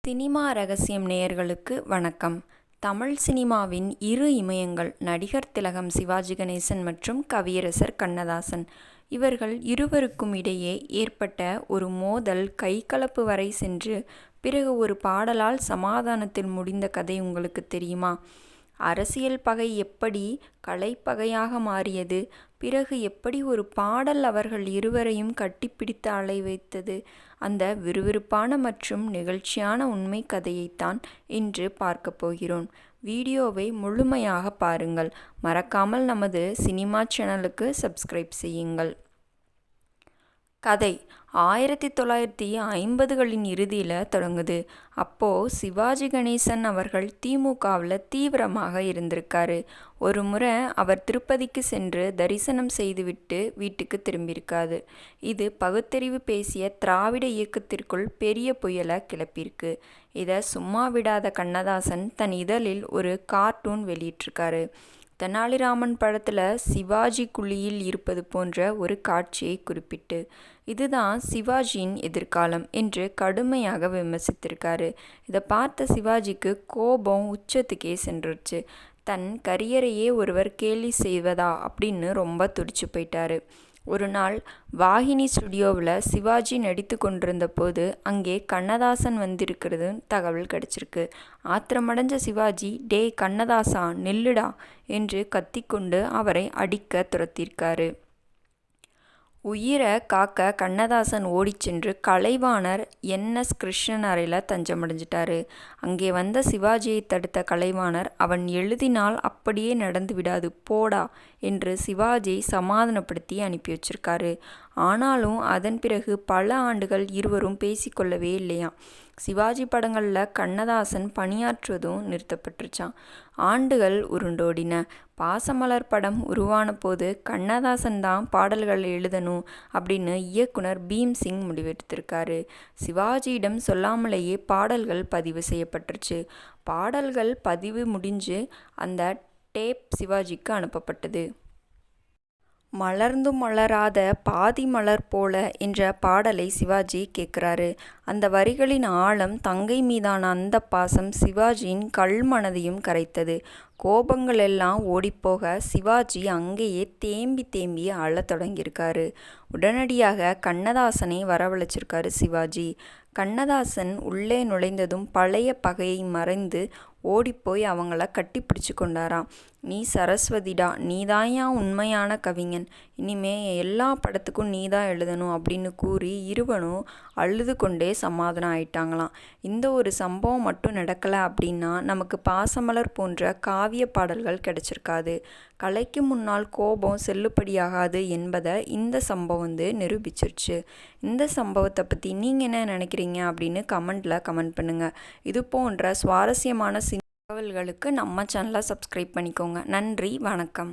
Cinema ரகசியம் நேயர்களுக்கு வணக்கம். தமிழ் சினிமாவின் இரு இமயங்கள் நடிகர் திலகம் சிவாஜி கணேசன் மற்றும் கவியரசர் கண்ணதாசன். இவர்கள் இருவருக்கும் இடையே ஏற்பட்ட ஒரு மோதல் கைகலப்பு வரை சென்று பிறகு ஒரு பாடலால் சமாதானத்தில் முடிந்த கதை உங்களுக்கு தெரியுமா? அரசியல் பகை எப்படி கலைப்பகையாக மாறியது, பிறகு எப்படி ஒரு பாடல் அவர்கள் இருவரையும் கட்டிப்பிடித்து அலை வைத்தது, அந்த விறுவிறுப்பான மற்றும் நிகழ்ச்சியான உண்மை கதையைத்தான் இன்று பார்க்க போகிறோம். வீடியோவை முழுமையாக பாருங்கள். மறக்காமல் நமது சினிமா சேனலுக்கு சப்ஸ்கிரைப் செய்யுங்கள். கதை 1950களின் இறுதியில் தொடங்குது. அப்போது சிவாஜி கணேசன் அவர்கள் திமுகவில் தீவிரமாக இருந்திருக்காரு. ஒரு முறை அவர் திருப்பதிக்கு சென்று தரிசனம் செய்துவிட்டு வீட்டுக்கு திரும்பியிருக்காது. இது பகுத்தறிவு பேசிய திராவிட இயக்கத்திற்குள் பெரிய புயலை கிளப்பியிருக்கு. இதை சும்மா விடாத கண்ணதாசன் தன் இதழில் ஒரு கார்ட்டூன் வெளியிட்டிருக்காரு. தெனாலிராமன் படத்தில் சிவாஜி குழியில் இருப்பது போன்ற ஒரு காட்சியை குறிப்பிட்டு, இதுதான் சிவாஜியின் எதிர்காலம் என்று கடுமையாக விமர்சித்திருக்காரு. இதை பார்த்த சிவாஜிக்கு கோபம் உச்சத்துக்கே சென்றுச்சு. தன் கரியரையே ஒருவர் கேலி செய்வதா அப்படின்னு ரொம்ப துடிச்சு போயிட்டாரு. ஒரு நாள் வாகினி ஸ்டுடியோவில் சிவாஜி நடித்து கொண்டிருந்த போது அங்கே கண்ணதாசன் வந்திருக்கிறது தகவல் கிடச்சிருக்கு. ஆத்திரமடைஞ்ச சிவாஜி, டே கண்ணதாசா நில்லுடா என்று கத்திக்கொண்டு அவரை அடிக்க துரத்தியிருக்காரு. உயிரை காக்க கண்ணதாசன் ஓடிச்சென்று கலைவாணர் என்.எஸ். கிருஷ்ணன் அறையில் தஞ்சமடைஞ்சிட்டாரு. அங்கே வந்த சிவாஜியை தடுத்த கலைவாணர், அவன் எழுதினால் அப்படியே நடந்து விடாது போடா என்று சிவாஜியை சமாதானப்படுத்தி அனுப்பி வச்சிருக்காரு. ஆனாலும் அதன் பிறகு பல ஆண்டுகள் இருவரும் பேசிக்கொள்ளவே இல்லையாம். சிவாஜி படங்களில் கண்ணதாசன் பணியாற்றுவதும் நிறுத்தப்பட்டுருச்சான். ஆண்டுகள் உருண்டோடின. பாசமலர் படம் உருவான போது கண்ணதாசன் தான் பாடல்கள் எழுதணும் அப்படின்னு இயக்குனர் பீம்சிங் முடிவெடுத்திருக்காரு. சிவாஜியிடம் சொல்லாமலேயே பாடல்கள் பதிவு செய்யப்பட்டுருச்சு. பாடல்கள் பதிவு முடிஞ்சு அந்த டேப் சிவாஜிக்கு அனுப்பப்பட்டது. மலர்ந்தும் மலராத பாதி மலர் போல என்ற பாடலை சிவாஜி கேட்குறாரு. அந்த வரிகளின் ஆழம், தங்கை மீதான அந்த பாசம் சிவாஜியின் கல்மனதையும் கரைத்தது. கோபங்கள் எல்லாம் ஓடிப்போக சிவாஜி அங்கேயே தேம்பி தேம்பி அழத் தொடங்கியிருக்காரு. உடனடியாக கண்ணதாசனை வரவழைச்சிருக்காரு சிவாஜி. கண்ணதாசன் உள்ளே நுழைந்ததும் பழைய பகையை மறைந்து ஓடிப்போய் அவங்கள கட்டி பிடிச்சு கொண்டாராம். நீ சரஸ்வதிடா, நீதாயா உண்மையான கவிஞன், இனிமே எல்லா படத்துக்கும் நீதான் எழுதணும் அப்படின்னு கூறி இருவனும் அழுது கொண்டே சமாதானம் ஆயிட்டாங்களாம். இந்த ஒரு சம்பவம் மட்டும் நடக்கலை அப்படின்னா நமக்கு பாசமலர் போன்ற காவிய பாடல்கள் கிடைச்சிருக்காது. கலைக்கு முன்னால் கோபம் செல்லுபடியாகாது என்பதை இந்த சம்பவம் நிரூபிச்சிருச்சு. இந்த சம்பவத்தை பற்றி நீங்கள் என்ன நினைக்கிறீங்க அப்படின்னு கமெண்ட் பண்ணுங்கள். இது போன்ற சுவாரஸ்யமான தகவல்களுக்கு நம்ம சேனலை சப்ஸ்கிரைப் பண்ணிக்கோங்க. நன்றி, வணக்கம்.